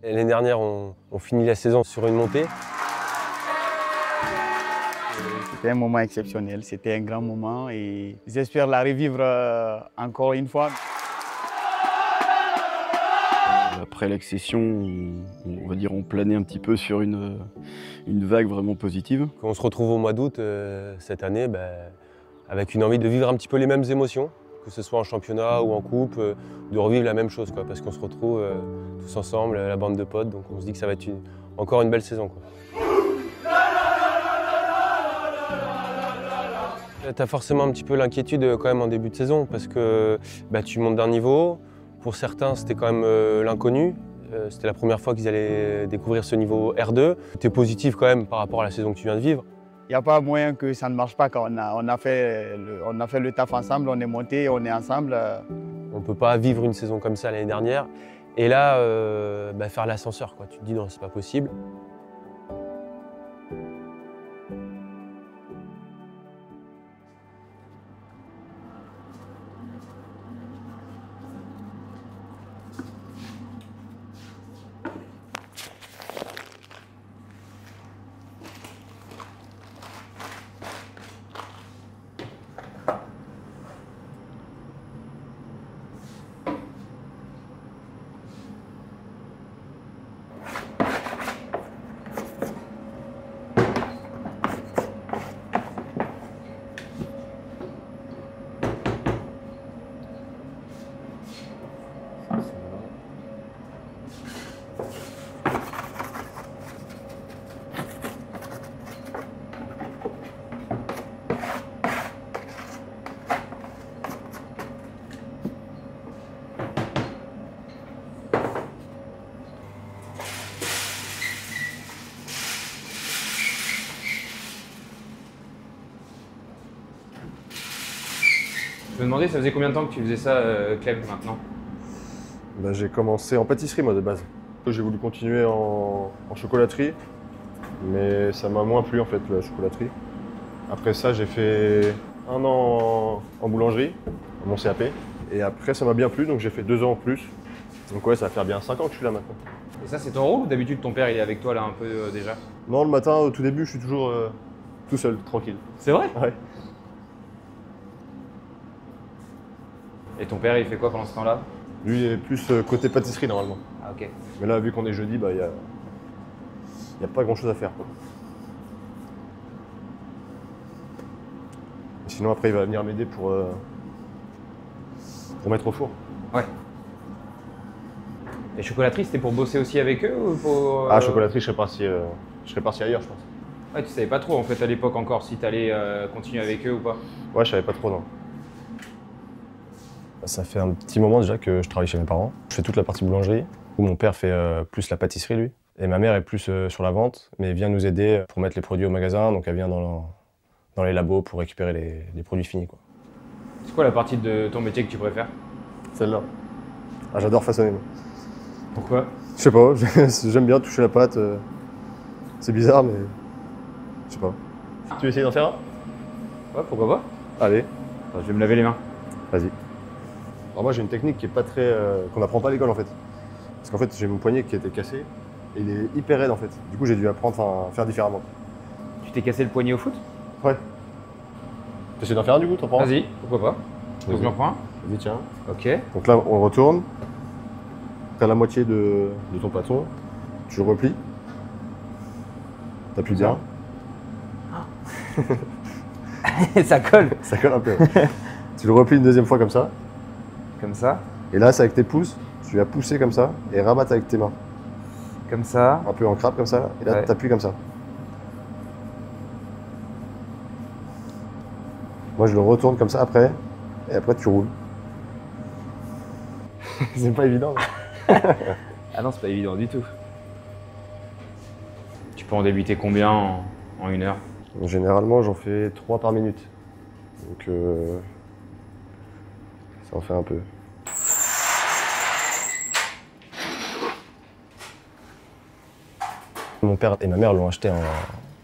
L'année dernière, on finit la saison sur une montée. C'était un moment exceptionnel, c'était un grand moment et j'espère la revivre encore une fois. Après l'accession, on va dire on planait un petit peu sur une vague vraiment positive. Quand on se retrouve au mois d'août cette année, avec une envie de vivre un petit peu les mêmes émotions, que ce soit en championnat ou en coupe, de revivre la même chose, quoi, parce qu'on se retrouve tous ensemble, la bande de potes, donc on se dit que ça va être encore une belle saison, quoi. Tu as forcément un petit peu l'inquiétude quand même en début de saison, parce que tu montes d'un niveau. Pour certains, c'était quand même l'inconnu. C'était la première fois qu'ils allaient découvrir ce niveau R2. Tu es positif quand même par rapport à la saison que tu viens de vivre. Il n'y a pas moyen que ça ne marche pas quand on a fait le taf ensemble, on est monté, on est ensemble. On ne peut pas vivre une saison comme ça l'année dernière. Et là, faire l'ascenseur, quoi. Tu te dis non, c'est pas possible. Je me demandais, ça faisait combien de temps que tu faisais ça, Clem, maintenant? J'ai commencé en pâtisserie, moi, de base. J'ai voulu continuer en chocolaterie, mais ça m'a moins plu, en fait, la chocolaterie. Après ça, j'ai fait 1 an en boulangerie, mon CAP. Et après, ça m'a bien plu, donc j'ai fait 2 ans en plus. Donc ouais, ça va faire bien 5 ans que je suis là maintenant. Et ça, c'est ton rôle ou d'habitude ton père il est avec toi là un peu déjà? Non, le matin, au tout début, je suis toujours tout seul, tranquille. C'est vrai? Ouais. Et ton père il fait quoi pendant ce temps-là? Lui, il est plus côté pâtisserie, normalement. Ah ok. Mais là, vu qu'on est jeudi, il y a pas grand-chose à faire, quoi. Et sinon, après, il va venir m'aider pour mettre au four. Ouais. Et chocolaterie, c'était pour bosser aussi avec eux ou pour, Ah, chocolaterie, je serais parti ailleurs, je pense. Ouais, tu savais pas trop en fait à l'époque encore si t'allais continuer avec eux ou pas? Ouais, je savais pas trop, non. Ça fait un petit moment déjà que je travaille chez mes parents. Je fais toute la partie boulangerie, où mon père fait plus la pâtisserie, lui. Et ma mère est plus sur la vente, mais vient nous aider pour mettre les produits au magasin, donc elle vient dans les labos pour récupérer les produits finis, quoi. C'est quoi la partie de ton métier que tu préfères? Celle-là. Ah, j'adore façonner, moi. Pourquoi? Je sais pas, j'aime bien toucher la pâte. C'est bizarre, mais je sais pas. Tu veux essayer d'en faire un? Ouais, pourquoi pas? Allez, Attends, je vais me laver les mains. vas-y. Alors moi, j'ai une technique qui est pas très... qu'on n'apprend pas à l'école, en fait. Parce qu'en fait, j'ai mon poignet qui était cassé, et il est hyper raide, en fait. Du coup, j'ai dû apprendre à faire différemment. Tu t'es cassé le poignet au foot? Ouais. T'essaies d'en faire un, du coup, t'en prends un? Vas-y, pourquoi pas? Donc j'en prends un? Vas-y, tiens. Ok. Donc là, on retourne. T'as la moitié de ton bâton. Tu le replies. T'appuies bien. Ça colle. Ça colle un peu. Tu le replies une deuxième fois comme ça. Comme ça. Et là, c'est avec tes pouces. Tu vas pousser comme ça et rabattre avec tes mains. Comme ça. Un peu en crabe comme ça. Et là, Ouais. t'appuies comme ça. Moi, je le retourne comme ça après. Et après, tu roules. C'est pas évident. Ah non, c'est pas évident du tout. Tu peux en débuter combien en 1 heure? Généralement, j'en fais 3 par minute. Donc, ça en fait un peu. Mon père et ma mère l'ont acheté en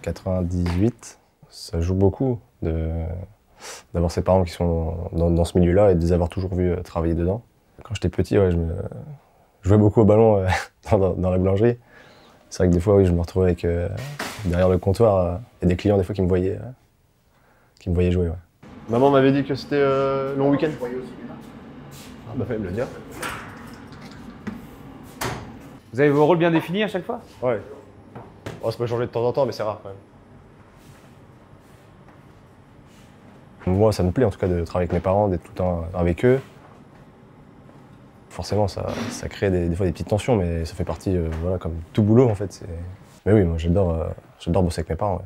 98. Ça joue beaucoup d'avoir ses parents qui sont dans ce milieu-là et de les avoir toujours vus travailler dedans. Quand j'étais petit, ouais, je jouais beaucoup au ballon dans la boulangerie. C'est vrai que des fois, oui, je me retrouvais derrière le comptoir et des clients des fois qui me voyaient jouer. Ouais. Maman m'avait dit que c'était long week-end. Ah bah fallait me le dire. Vous avez vos rôles bien définis à chaque fois? Ouais. Oh, ça peut changer de temps en temps, mais c'est rare quand même. Moi, ça me plaît en tout cas de travailler avec mes parents, d'être tout le temps avec eux. Forcément, ça crée des fois des petites tensions, mais ça fait partie, voilà, comme tout boulot en fait. Mais oui, moi j'adore bosser avec mes parents. Ouais.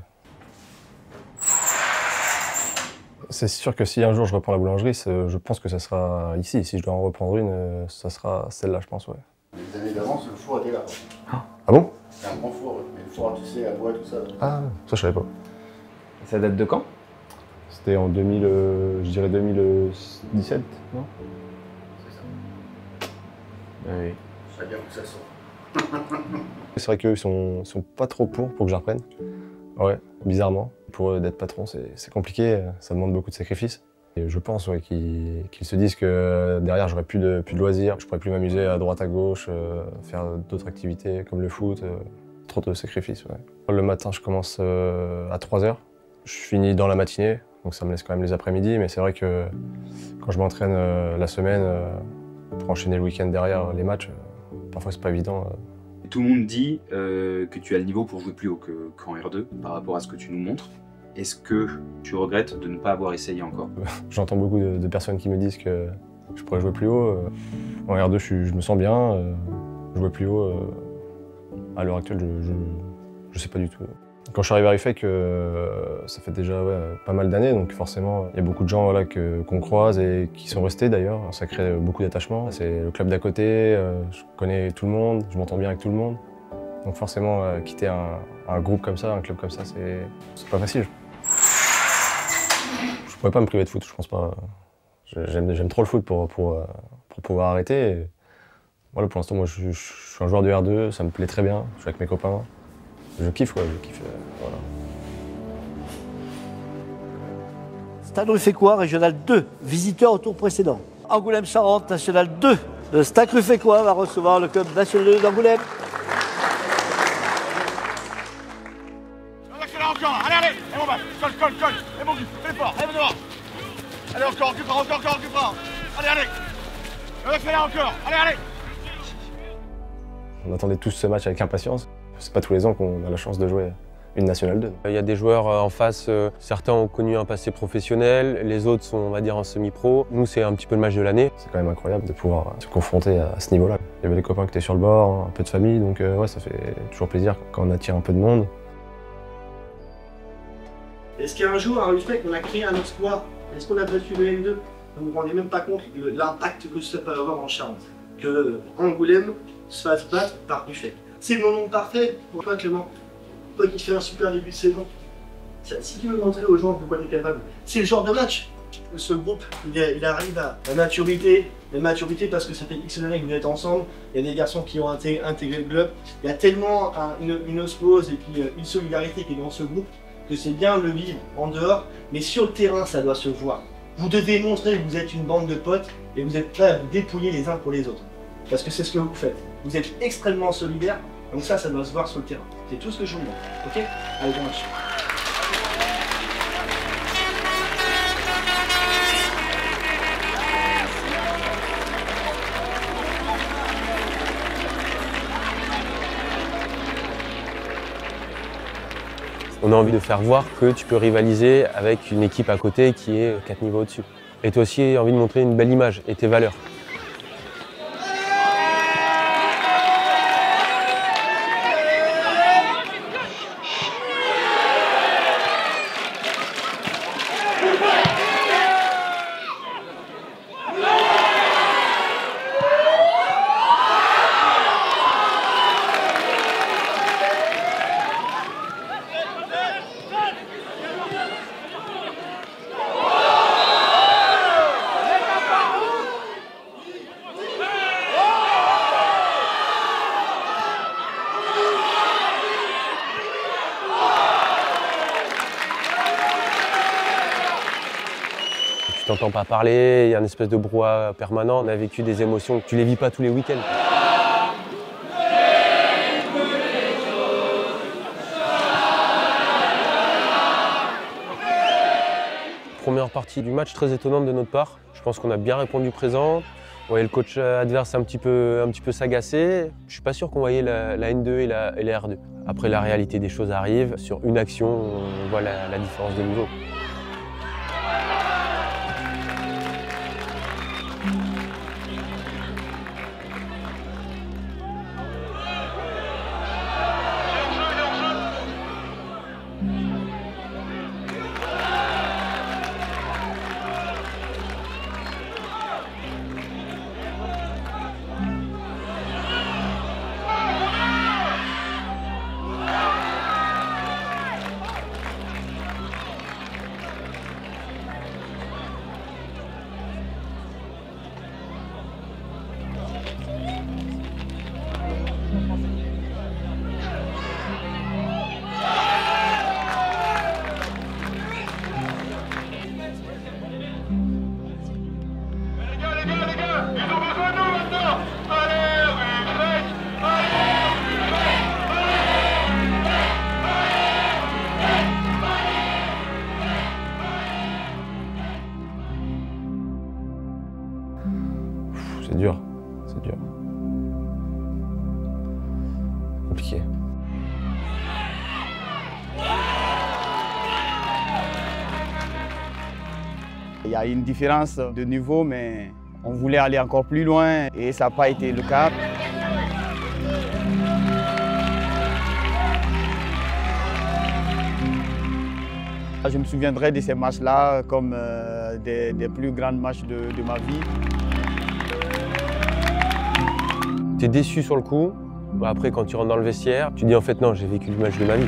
C'est sûr que si un jour je reprends la boulangerie, je pense que ça sera ici. Si je dois en reprendre une, ça sera celle-là, je pense, ouais. Les années d'avance, le four était là. Ah bon? C'est un grand four, mais le four, tu sais, à bois, tout ça. Ah, ça je savais pas. Ça date de quand? C'était en 2017, non? C'est ça. Oui. Ça vient où ça sort. C'est vrai qu'eux, ils sont pas trop pour que je reprenne. Ouais, bizarrement. Pour eux, d'être patron, c'est compliqué, ça demande beaucoup de sacrifices. Et je pense ouais, qu'ils se disent que derrière, j'aurai plus de loisirs, je pourrais plus m'amuser à droite, à gauche, faire d'autres activités comme le foot, trop de sacrifices. Ouais. Le matin, je commence à 3 h. Je finis dans la matinée, donc ça me laisse quand même les après-midi, mais c'est vrai que quand je m'entraîne la semaine pour enchaîner le week-end derrière les matchs, parfois c'est pas évident. Tout le monde dit que tu as le niveau pour jouer plus haut qu'en R2 par rapport à ce que tu nous montres. Est-ce que tu regrettes de ne pas avoir essayé encore? J'entends beaucoup de personnes qui me disent que je pourrais jouer plus haut. En R2, je me sens bien. Jouer plus haut, à l'heure actuelle, je sais pas du tout. Quand je suis arrivé à Ruffec, ça fait déjà pas mal d'années, donc forcément, il y a beaucoup de gens voilà, qu'on croise et qui sont restés d'ailleurs. Ça crée beaucoup d'attachement. C'est le club d'à côté, je connais tout le monde, je m'entends bien avec tout le monde. Donc forcément, quitter un groupe comme ça, un club comme ça, c'est pas facile. Je pourrais pas me priver de foot, je pense pas. J'aime trop le foot pour pouvoir arrêter. Et voilà, pour l'instant, moi, je suis un joueur de R2, ça me plaît très bien, je suis avec mes copains. Je kiffe, quoi, je kiffe. Voilà. Stade Ruffecquois, Régional 2, visiteur au tour précédent. Angoulême-Charente, National 2. Le Stade Ruffecquois va recevoir le club National 2 d'Angoulême. Allez, allez, et mon bas, colle, et mon cul, fais l'effort, allez, devant. Allez, encore, encore. Allez, fais-la encore, allez. On attendait tous ce match avec impatience. C'est pas tous les ans qu'on a la chance de jouer une Nationale 2. Il y a des joueurs en face, certains ont connu un passé professionnel, les autres sont, on va dire, en semi-pro. Nous, c'est un petit peu le match de l'année. C'est quand même incroyable de pouvoir se confronter à ce niveau-là. Il y avait des copains qui étaient sur le bord, un peu de famille, donc ouais, ça fait toujours plaisir quand on attire un peu de monde. Est-ce qu'un jour, à Ruffec, on a créé un exploit? Est-ce qu'on a battu le M2? Vous ne vous rendez même pas compte de l'impact que ça peut avoir en Charente. Que Angoulême se fasse battre par Ruffec. C'est le moment parfait pour toi, Clément. Toi qui fais un super début de saison. Si tu veux montrer aux gens de quoi tu es capable, c'est le genre de match. Ce groupe, il arrive à la maturité parce que ça fait X années que vous êtes ensemble. Il y a des garçons qui ont intégré le club. Il y a tellement une osmose et puis une solidarité qui est dans ce groupe que c'est bien de le vivre en dehors, mais sur le terrain, ça doit se voir. Vous devez montrer que vous êtes une bande de potes et vous êtes prêts à vous dépouiller les uns pour les autres. Parce que c'est ce que vous faites. Vous êtes extrêmement solidaires, donc ça doit se voir sur le terrain. C'est tout ce que je vous demande. Ok? Allez, bon match. On a envie de faire voir que tu peux rivaliser avec une équipe à côté qui est 4 niveaux au-dessus. Et tu as aussi envie de montrer une belle image et tes valeurs. t'entends pas parler, il y a une espèce de brouhaha permanent. On a vécu des émotions que tu les vis pas tous les week-ends. Première partie du match très étonnante de notre part. Je pense qu'on a bien répondu présent. On voyait le coach adverse un petit peu s'agacer. Je suis pas sûr qu'on voyait la N2 et la R2. Après, la réalité des choses arrive. Sur une action, on voit la différence de niveau. C'est dur, c'est dur. Compliqué. Il y a une différence de niveau, mais on voulait aller encore plus loin et ça n'a pas été le cas. Je me souviendrai de ces matchs-là comme des plus grands matchs de ma vie. Tu es déçu sur le coup. Après, quand tu rentres dans le vestiaire, tu dis en fait non, j'ai vécu le match de ma vie.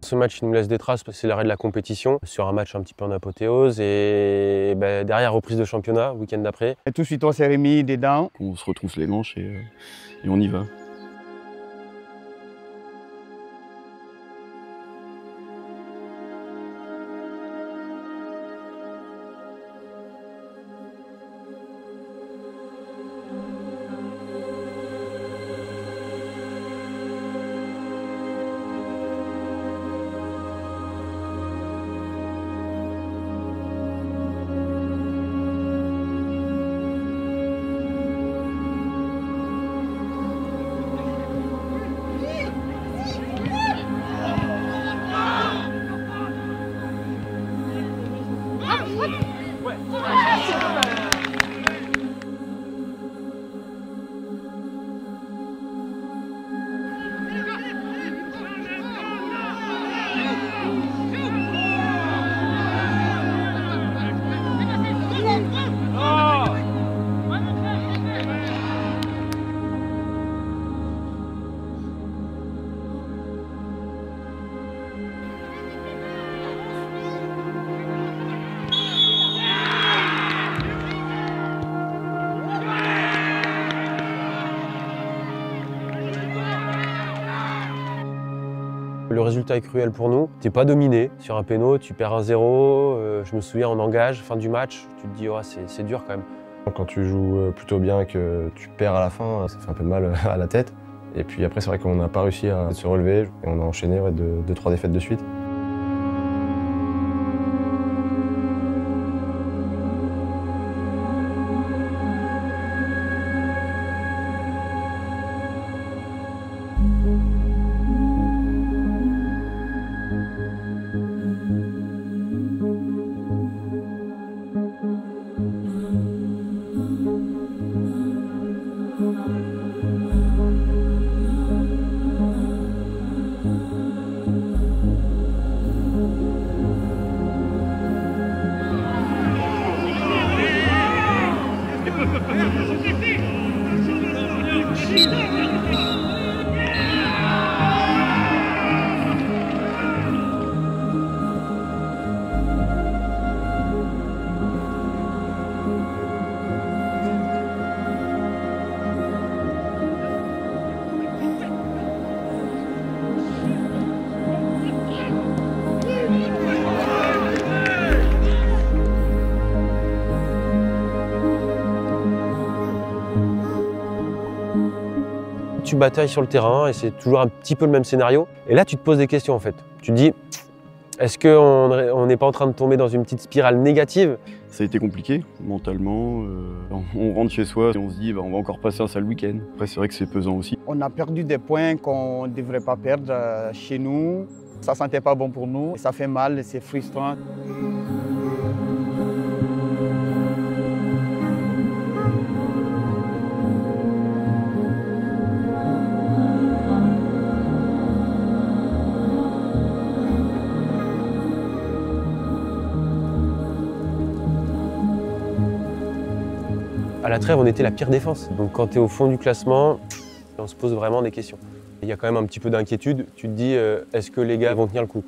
Ce match il nous laisse des traces parce que c'est l'arrêt de la compétition sur un match un petit peu en apothéose et derrière reprise de championnat, week-end d'après. Et tout de suite on s'est remis dedans. On se retrousse les manches et on y va. Le résultat est cruel pour nous. Tu n'es pas dominé sur un péno, tu perds 1-0. Je me souviens, on engage, fin du match, tu te dis oh, c'est dur quand même. Quand tu joues plutôt bien et que tu perds à la fin, ça fait un peu mal à la tête. Et puis après, c'est vrai qu'on n'a pas réussi à se relever et on a enchaîné 2-3 défaites de suite. tu batailles sur le terrain et c'est toujours un petit peu le même scénario. Et là, tu te poses des questions en fait. Tu te dis, est-ce qu'on n'est pas en train de tomber dans une petite spirale négative? Ça a été compliqué mentalement. On rentre chez soi et on se dit on va encore passer un sale week-end. Après c'est vrai que c'est pesant aussi. On a perdu des points qu'on ne devrait pas perdre chez nous. Ça ne sentait pas bon pour nous. Ça fait mal, c'est frustrant. À la trêve, on était la pire défense. Donc quand tu es au fond du classement, on se pose vraiment des questions. Il y a quand même un petit peu d'inquiétude. Tu te dis, est-ce que les gars vont tenir le coup?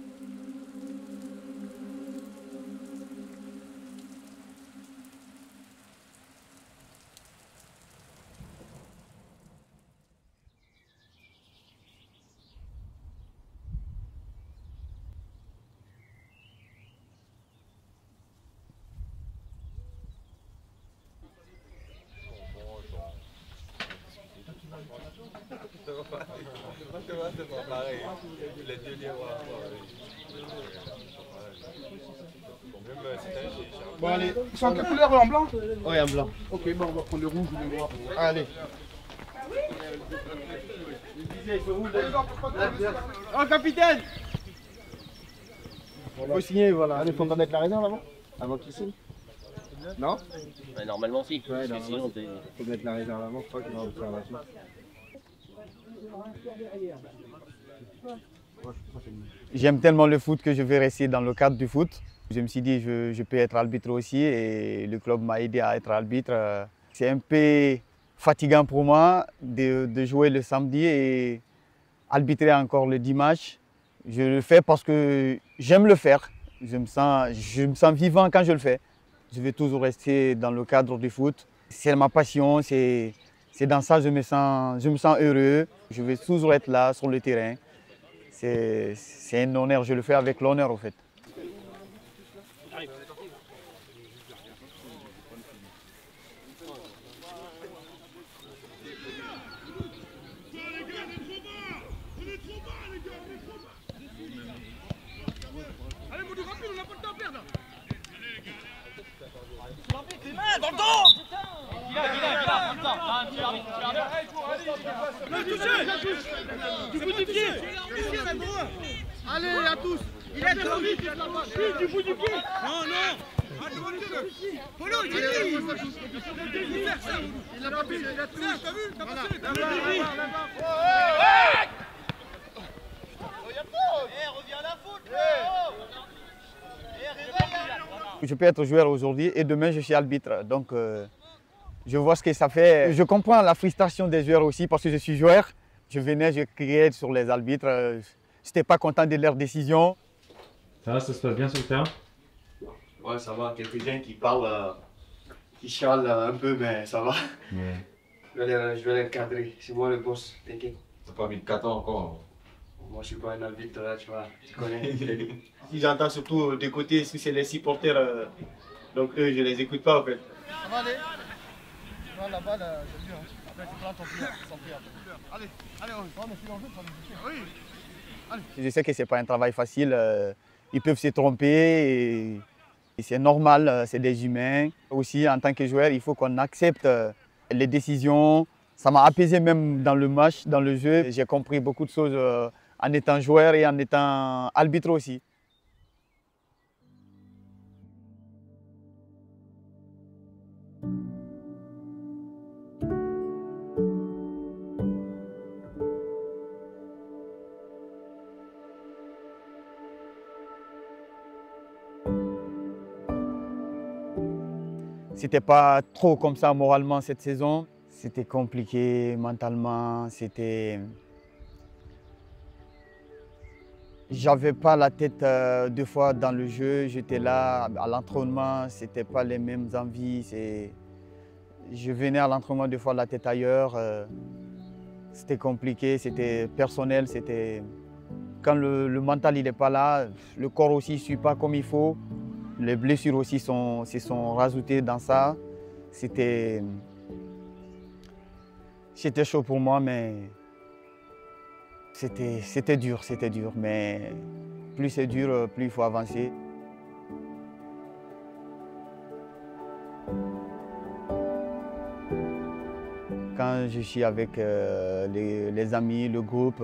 Bon allez, ils sont en quelle couleur en blanc? Oui, en blanc. Ok, bon on va prendre le rouge ou le noir. Allez. Oh capitaine! Il faut signer, voilà. Allez, faut mettre la réserve avant? Avant qu'il signe? Non? Bah, normalement si, Ouais, parce que sinon t'es... faut mettre la réserve avant, je crois qu'il va observation. J'aime tellement le foot que je vais rester dans le cadre du foot. Je me suis dit je peux être arbitre aussi et le club m'a aidé à être arbitre. C'est un peu fatigant pour moi de jouer le samedi et arbitrer encore le dimanche. Je le fais parce que j'aime le faire. Je me sens vivant quand je le fais. Je vais toujours rester dans le cadre du foot. C'est ma passion, c'est dans ça que je me sens heureux. Je vais toujours être là sur le terrain. C'est un honneur, je le fais avec l'honneur en fait. Dans le dos! Du bout du pied! Allez, à tous! Il est trop vite! Du bout du pied! Non, non! Polo, il est faire ça! Il a pas pu, il a tout! T'as vu? T'as passé le temps! Reviens à la faute! Je peux être joueur aujourd'hui et demain je suis arbitre. Donc je vois ce que ça fait. Je comprends la frustration des joueurs aussi parce que je suis joueur. Je venais, je criais sur les arbitres. Je n'étais pas content de leurs décisions. Ça se passe bien sur le terrain? Ouais, ça va. Quelques-uns qui parlent, qui chialent un peu, mais ça va. Ouais. Je vais les cadrer. C'est moi le boss, t'inquiète. T'as pas mis de 4 ans encore? Moi, je suis pas un arbitre là, tu vois. Tu connais. Si j'entends surtout des côtés, si c'est les supporters, donc eux, je les écoute pas en fait. Ça va aller? Non, la balle, j'aime bien. Après, tu prends ton pied, sans pied. Allez, allez, on mais c'est l'enjeu, ça va. Oui. Allez. Je sais que ce n'est pas un travail facile. Ils peuvent se tromper et c'est normal, c'est des humains. Aussi, en tant que joueur, il faut qu'on accepte les décisions. Ça m'a apaisé même dans le match, dans le jeu. J'ai compris beaucoup de choses en étant joueur et en étant arbitre aussi. C'était pas trop comme ça moralement cette saison. C'était compliqué mentalement, J'avais pas la tête deux fois dans le jeu, j'étais là à l'entraînement, c'était pas les mêmes envies. Je venais à l'entraînement deux fois la tête ailleurs. C'était compliqué, c'était personnel, Quand le mental il n'est pas là, le corps aussi ne suit pas comme il faut. Les blessures aussi se sont rajoutées dans ça. C'était chaud pour moi, mais C'était dur, mais plus c'est dur, plus il faut avancer. Quand je suis avec les amis, le groupe,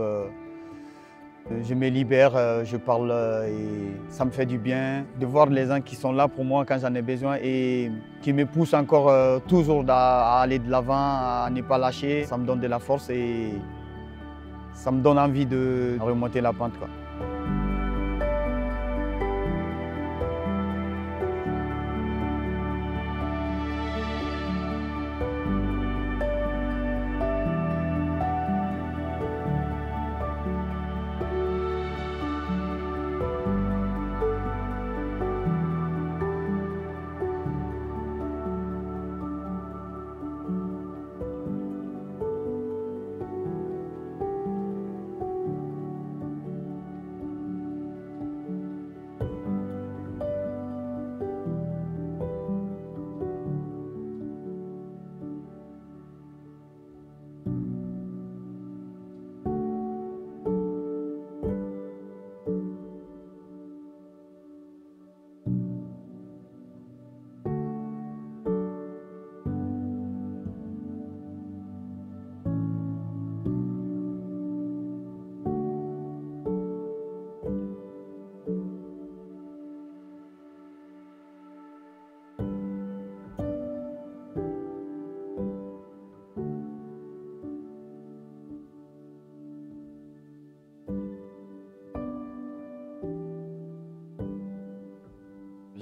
je me libère, je parle et ça me fait du bien de voir les gens qui sont là pour moi quand j'en ai besoin et qui me poussent encore toujours à aller de l'avant, à ne pas lâcher. Ça me donne de la force et ça me donne envie de remonter la pente, quoi.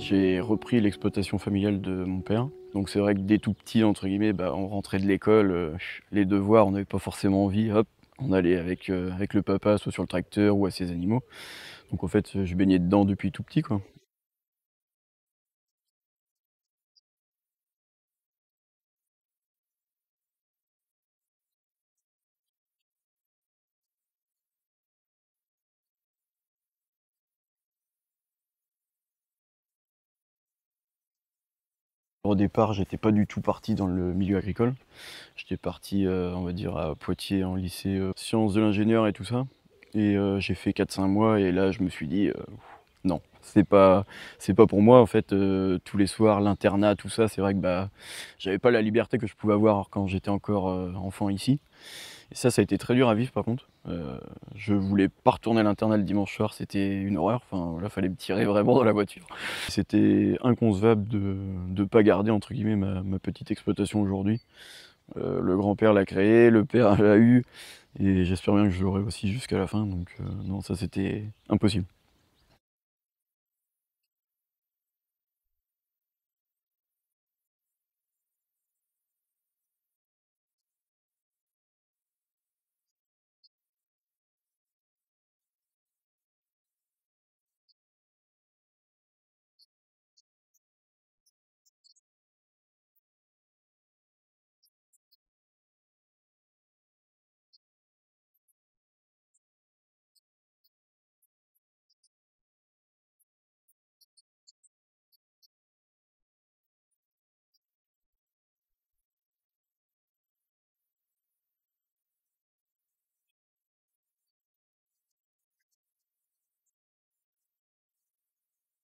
J'ai repris l'exploitation familiale de mon père. Donc c'est vrai que dès tout petit, entre guillemets, on rentrait de l'école, les devoirs, on n'avait pas forcément envie, hop, on allait avec le papa, soit sur le tracteur ou à ses animaux. Donc en fait, je baignais dedans depuis tout petit, quoi. Au départ, j'étais pas du tout parti dans le milieu agricole. J'étais parti, on va dire, à Poitiers en lycée sciences de l'ingénieur et tout ça. Et j'ai fait 4-5 mois et là, je me suis dit, non, c'est pas pour moi. En fait, tous les soirs, l'internat, tout ça, c'est vrai que j'avais pas la liberté que je pouvais avoir quand j'étais encore enfant ici. Et ça a été très dur à vivre par contre. Je voulais pas retourner à l'internat le dimanche soir, c'était une horreur. Enfin, voilà, fallait me tirer vraiment dans la voiture. C'était inconcevable de pas garder entre guillemets ma petite exploitation aujourd'hui. Le grand-père l'a créé, le père l'a eu, et j'espère bien que je l'aurai aussi jusqu'à la fin. Donc non, ça c'était impossible.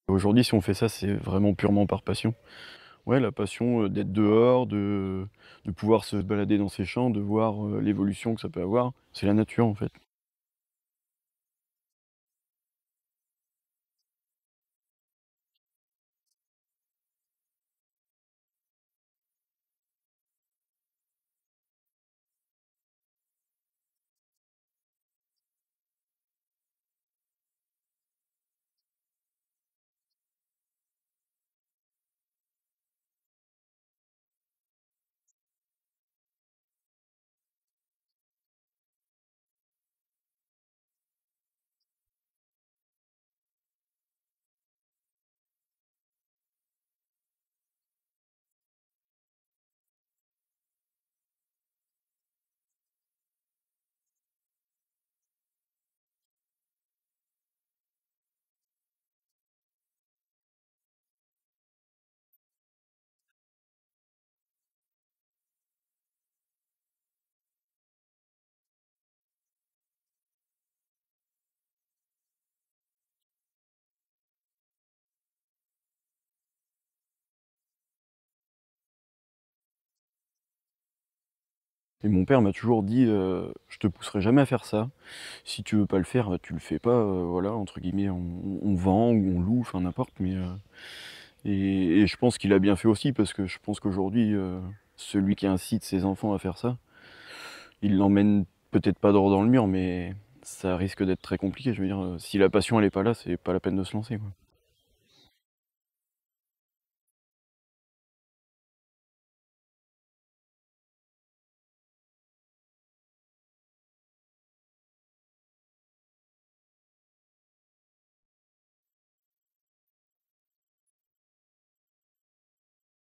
Aujourd'hui, si on fait ça, c'est vraiment purement par passion. Ouais, la passion d'être dehors, de pouvoir se balader dans ces champs, de voir l'évolution que ça peut avoir. C'est la nature en fait. Et mon père m'a toujours dit je te pousserai jamais à faire ça. Si tu veux pas le faire, tu le fais pas. Voilà, entre guillemets, on vend ou on loue, enfin n'importe. Mais et je pense qu'il a bien fait aussi parce que je pense qu'aujourd'hui, celui qui incite ses enfants à faire ça, il l'emmène peut-être pas droit dans le mur, mais ça risque d'être très compliqué. Je veux dire, si la passion elle est pas là, c'est pas la peine de se lancer, quoi.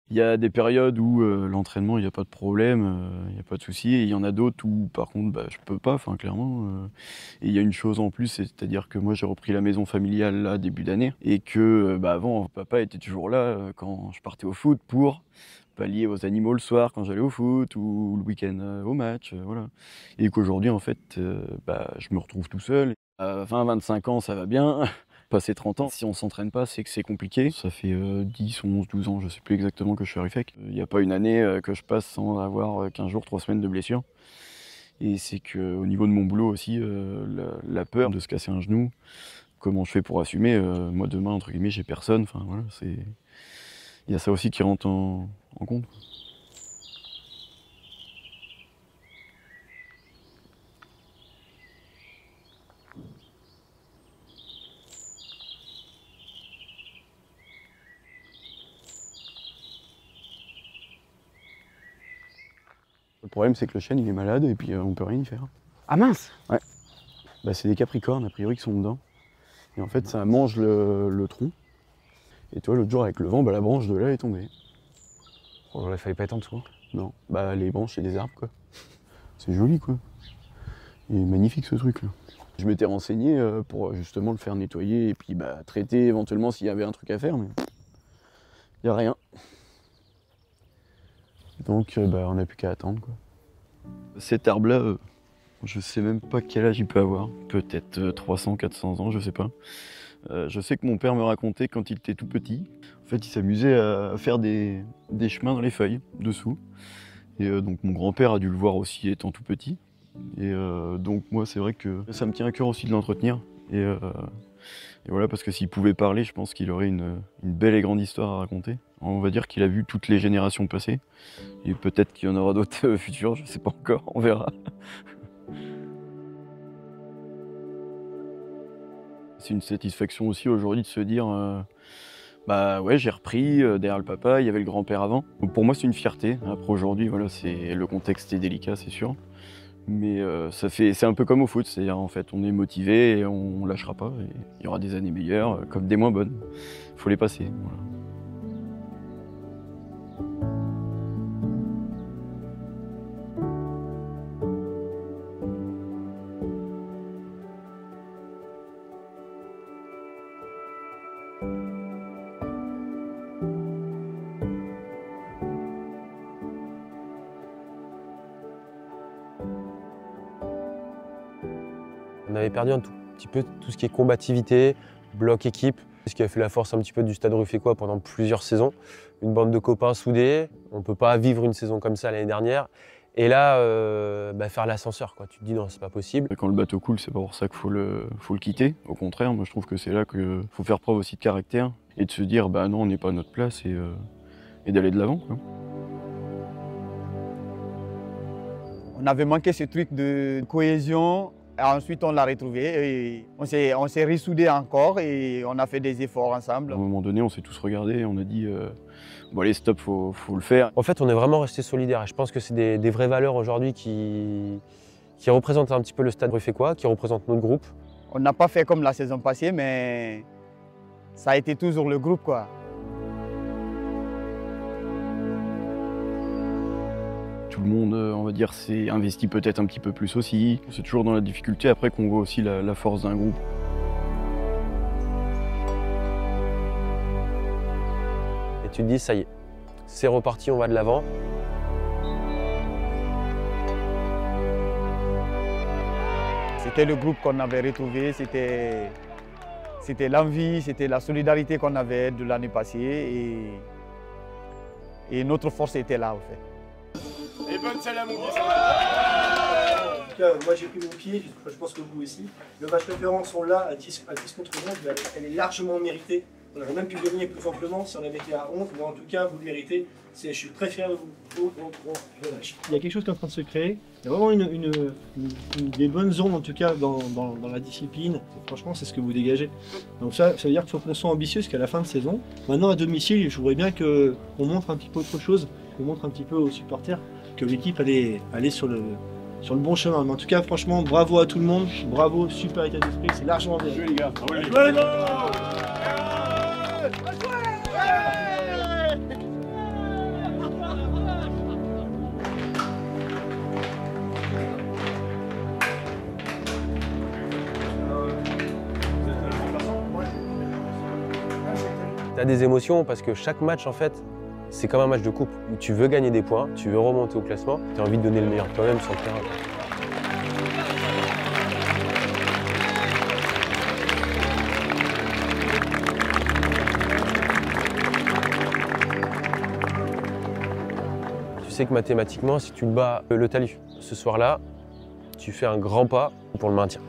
Il y a des périodes où l'entraînement, il n'y a pas de problème, il n'y a pas de souci. Et il y en a d'autres où, par contre, bah, je peux pas, enfin, clairement. Et il y a une chose en plus, c'est-à-dire que moi, j'ai repris la maison familiale là, début d'année. Et que, bah, avant, papa était toujours là quand je partais au foot pour pallier aux animaux le soir quand j'allais au foot ou le week-end au match, voilà. Et qu'aujourd'hui, en fait, bah, je me retrouve tout seul. À 20-25 ans, ça va bien. Passé 30 ans, si on s'entraîne pas, c'est que c'est compliqué. Ça fait 10, 11, 12 ans, je sais plus exactement que je suis à Ruffec. Il n'y a pas une année que je passe sans avoir 15 jours, 3 semaines de blessure. Et c'est qu'au niveau de mon boulot aussi, la peur de se casser un genou, comment je fais pour assumer, moi demain, entre guillemets, j'ai personne. Enfin voilà, il y a ça aussi qui rentre en compte. Le problème, c'est que le chêne, il est malade et puis on peut rien y faire. Ah mince! Ouais. Bah, c'est des capricornes, a priori, qui sont dedans. Et en fait, ça mange le tronc. Et toi, l'autre jour, avec le vent, bah, la branche de là est tombée. Oh, j'aurais failli pas être en dessous. Non, bah les branches, c'est des arbres, quoi. C'est joli, quoi. Il est magnifique, ce truc-là. Je m'étais renseigné pour justement le faire nettoyer et puis bah, traiter éventuellement s'il y avait un truc à faire, mais il n'y a rien. Donc bah, on n'a plus qu'à attendre, quoi. Cet arbre-là, je sais même pas quel âge il peut avoir. Peut-être 300, 400 ans, je sais pas. Je sais que mon père me racontait quand il était tout petit. En fait, il s'amusait à faire des chemins dans les feuilles, dessous. Et donc mon grand-père a dû le voir aussi étant tout petit. Et donc moi, c'est vrai que ça me tient à cœur aussi de l'entretenir. Et voilà, parce que s'il pouvait parler, je pense qu'il aurait une belle et grande histoire à raconter. On va dire qu'il a vu toutes les générations passer. Et peut-être qu'il y en aura d'autres futurs, je sais pas encore, on verra. C'est une satisfaction aussi aujourd'hui de se dire bah ouais, j'ai repris derrière le papa, il y avait le grand-père avant. Donc pour moi, c'est une fierté. Après aujourd'hui, voilà, le contexte est délicat, c'est sûr. Mais c'est un peu comme au foot, c'est-à-dire en fait, on est motivé et on lâchera pas. Et il y aura des années meilleures comme des moins bonnes. Il faut les passer. Voilà. On avait perdu un tout petit peu tout ce qui est combativité, bloc équipe, ce qui a fait la force un petit peu du Stade Ruffecquois pendant plusieurs saisons. Une bande de copains soudés, on ne peut pas vivre une saison comme ça l'année dernière. Et là, faire l'ascenseur, quoi. Tu te dis non, c'est pas possible. Quand le bateau coule, c'est pas pour ça qu'il faut le quitter. Au contraire, moi je trouve que c'est là qu'il faut faire preuve aussi de caractère et de se dire bah non, on n'est pas à notre place et d'aller de l'avant, quoi. On avait manqué ce truc de cohésion. Et ensuite, on l'a retrouvé et on s'est ressoudés encore et on a fait des efforts ensemble. À un moment donné, on s'est tous regardés et on a dit bon allez, stop, faut le faire. En fait, on est vraiment restés solidaires et je pense que c'est des vraies valeurs aujourd'hui qui représentent un petit peu le Stade Ruffecquois, qui représentent notre groupe. On n'a pas fait comme la saison passée, mais ça a été toujours le groupe, quoi. Tout le monde, on va dire, s'est investi peut-être un petit peu plus aussi. C'est toujours dans la difficulté après qu'on voit aussi la force d'un groupe. Et tu te dis, ça y est, c'est reparti, on va de l'avant. C'était le groupe qu'on avait retrouvé, c'était l'envie, c'était la solidarité qu'on avait de l'année passée et notre force était là, en fait. Et bonne salle à mon fils. En tout cas, moi j'ai pris mon pied, je pense que vous aussi. Le match référence, on l'a à 10 contre 11, elle est largement méritée. On aurait même pu gagner plus amplement si on avait été à 11, mais en tout cas, vous le méritez. Je suis très fier de vous. Il y a quelque chose qui est en train de se créer. Il y a vraiment des bonnes ondes, en tout cas, dans la discipline. Franchement, c'est ce que vous dégagez. Donc ça veut dire qu'il faut qu'on soit ambitieux jusqu'à la fin de saison. Maintenant, à domicile, je voudrais bien qu'on montre un petit peu autre chose, qu'on montre un petit peu aux supporters que l'équipe allait sur le bon chemin. Mais en tout cas, franchement, bravo à tout le monde. Bravo, super état d'esprit. C'est largement bien. Jouez les gars. Jouez les gars. Tu as des émotions parce que chaque match, en fait, c'est comme un match de coupe. Tu veux gagner des points, tu veux remonter au classement, tu as envie de donner le meilleur de toi-même sur le terrain. Tu sais que mathématiquement, si tu bats le Talus ce soir-là, tu fais un grand pas pour le maintien.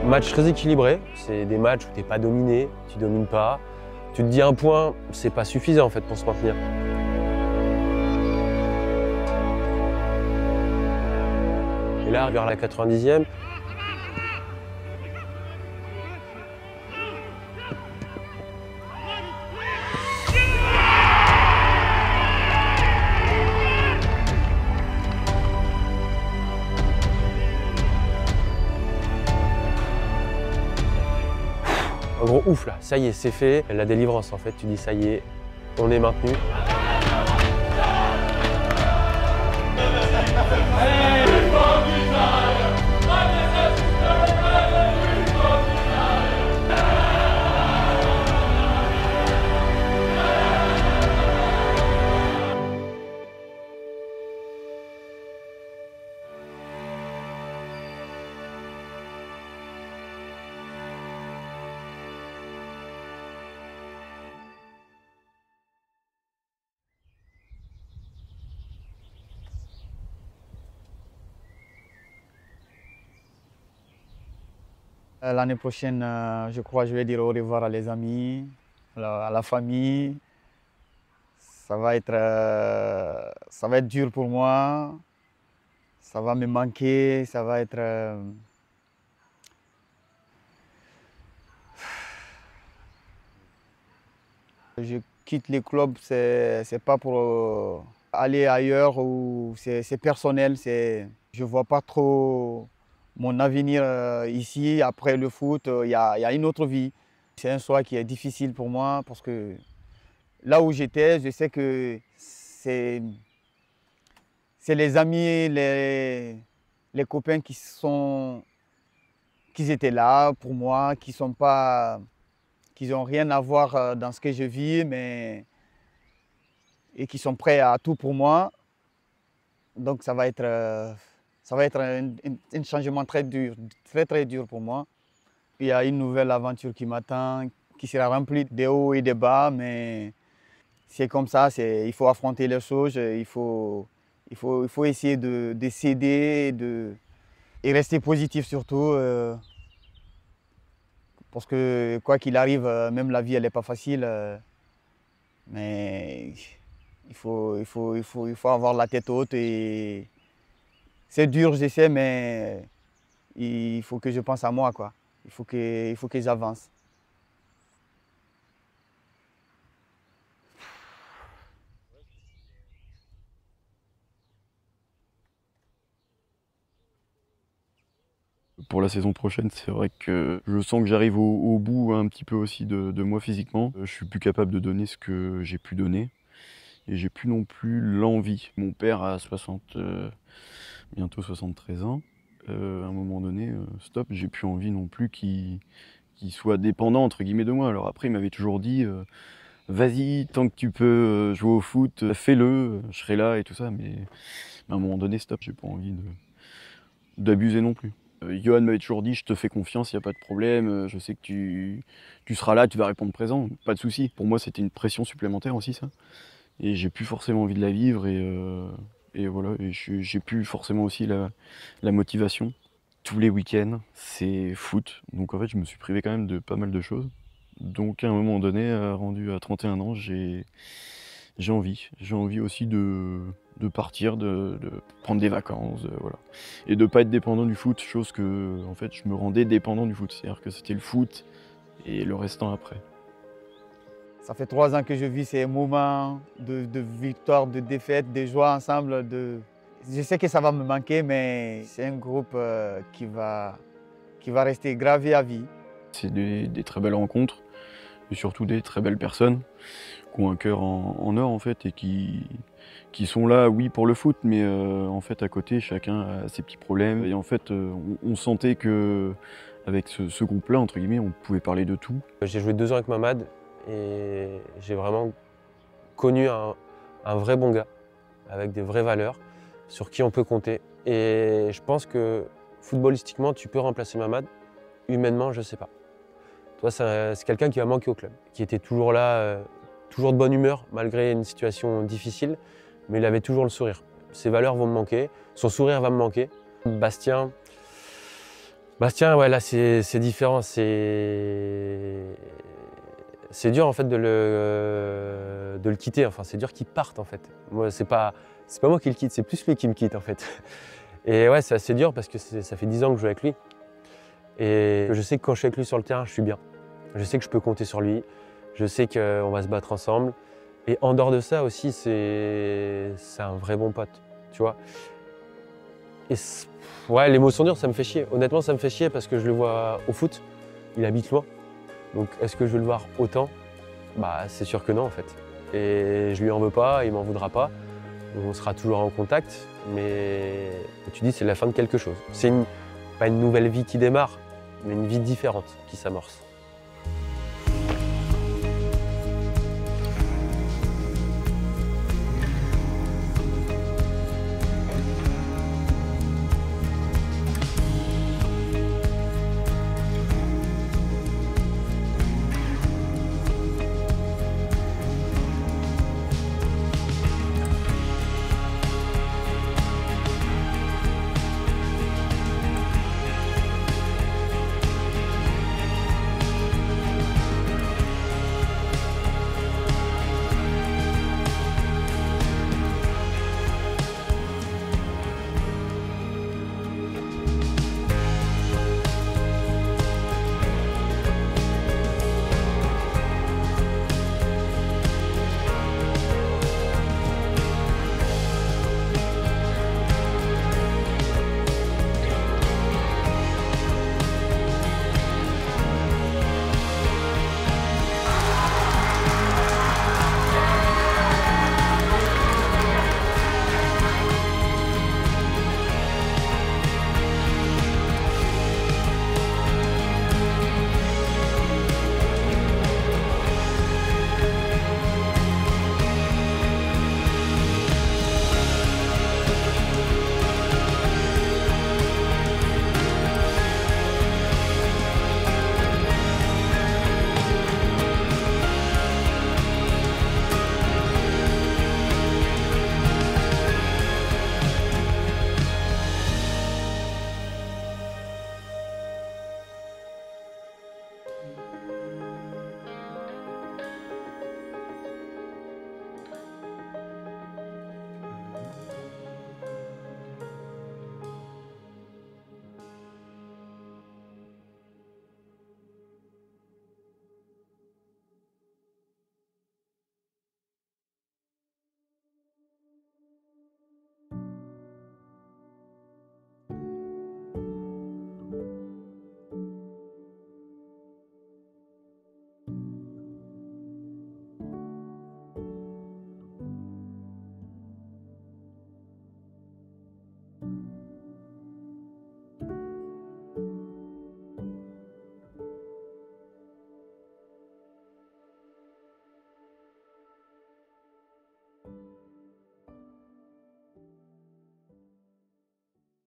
Match très équilibré, c'est des matchs où tu n'es pas dominé, tu domines pas. Tu te dis un point, c'est pas suffisant en fait pour se maintenir. Et là, vers la 90e, un gros ouf là, ça y est, c'est fait. La délivrance en fait, tu dis ça y est, on est maintenu. L'année prochaine, je crois que je vais dire au revoir à les amis, à la famille. Ça va être dur pour moi. Ça va me manquer. Ça va être... Je quitte le club, c'est pas pour aller ailleurs ou c'est personnel. Je vois pas trop mon avenir ici, après le foot, il y a une autre vie. C'est un choix qui est difficile pour moi parce que là où j'étais, je sais que c'est les amis, les copains qui étaient là pour moi, qui n'ont rien à voir dans ce que je vis, et qui sont prêts à tout pour moi. Donc ça va être un changement très dur, très dur pour moi. Il y a une nouvelle aventure qui m'attend, qui sera remplie de hauts et de bas, mais c'est comme ça, il faut affronter les choses, il faut essayer de céder et rester positif surtout. Parce que quoi qu'il arrive, même la vie elle n'est pas facile, mais il faut avoir la tête haute. Et c'est dur, je sais, mais il faut que je pense à moi, quoi. Il faut que j'avance. pour la saison prochaine, c'est vrai que je sens que j'arrive au bout un petit peu aussi de moi physiquement. Je suis plus capable de donner ce que j'ai pu donner et j'ai plus non plus l'envie. Mon père a bientôt 73 ans. À un moment donné, stop, j'ai plus envie non plus qu'il soit dépendant entre guillemets de moi. Alors après, il m'avait toujours dit vas-y, tant que tu peux jouer au foot, fais-le, je serai là et tout ça, mais à un moment donné, stop, j'ai pas envie d'abuser non plus. Johan m'avait toujours dit je te fais confiance, il n'y a pas de problème, je sais que tu seras là, tu vas répondre présent, pas de souci. Pour moi, c'était une pression supplémentaire aussi, ça. Et j'ai plus forcément envie de la vivre et voilà, et j'ai plus forcément aussi la motivation. Tous les week-ends, c'est foot, donc en fait, je me suis privé quand même de pas mal de choses. Donc à un moment donné, rendu à 31 ans, j'ai envie aussi de partir, de prendre des vacances, voilà. Et de pas être dépendant du foot, chose que en fait je me rendais dépendant du foot. C'est-à-dire que c'était le foot et le restant après. Ça fait 3 ans que je vis ces moments de victoire, de défaite, de joie ensemble. Je sais que ça va me manquer, mais c'est un groupe qui va rester gravé à vie. C'est des très belles rencontres et surtout des très belles personnes qui ont un cœur en or en fait et qui sont là, oui, pour le foot, mais en fait à côté chacun a ses petits problèmes et en fait on sentait que avec ce groupe-là entre guillemets on pouvait parler de tout. J'ai joué 2 ans avec Mamad et j'ai vraiment connu un vrai bon gars avec des vraies valeurs sur qui on peut compter et je pense que footballistiquement tu peux remplacer Mamad, humainement je sais pas. Toi, c'est quelqu'un qui va manquer au club, qui était toujours là, toujours de bonne humeur, malgré une situation difficile, mais il avait toujours le sourire. Ses valeurs vont me manquer, son sourire va me manquer. Bastien, ouais, là, c'est différent. C'est dur, en fait, de le quitter. Enfin, c'est dur qu'il parte, en fait. Moi, c'est pas moi qui le quitte, c'est plus lui qui me quitte, en fait. Et ouais, c'est assez dur parce que ça fait 10 ans que je joue avec lui. Et je sais que quand je suis avec lui sur le terrain, je suis bien. Je sais que je peux compter sur lui. Je sais qu'on va se battre ensemble. Et en dehors de ça aussi, c'est un vrai bon pote, tu vois. Et ouais, l'émotion dure, ça me fait chier. Honnêtement, ça me fait chier parce que je le vois au foot. Il habite loin. Donc, est-ce que je vais le voir autant? Bah, c'est sûr que non, en fait. Et je lui en veux pas, il m'en voudra pas. On sera toujours en contact. Mais tu dis, c'est la fin de quelque chose. C'est pas une nouvelle vie qui démarre, mais une vie différente qui s'amorce.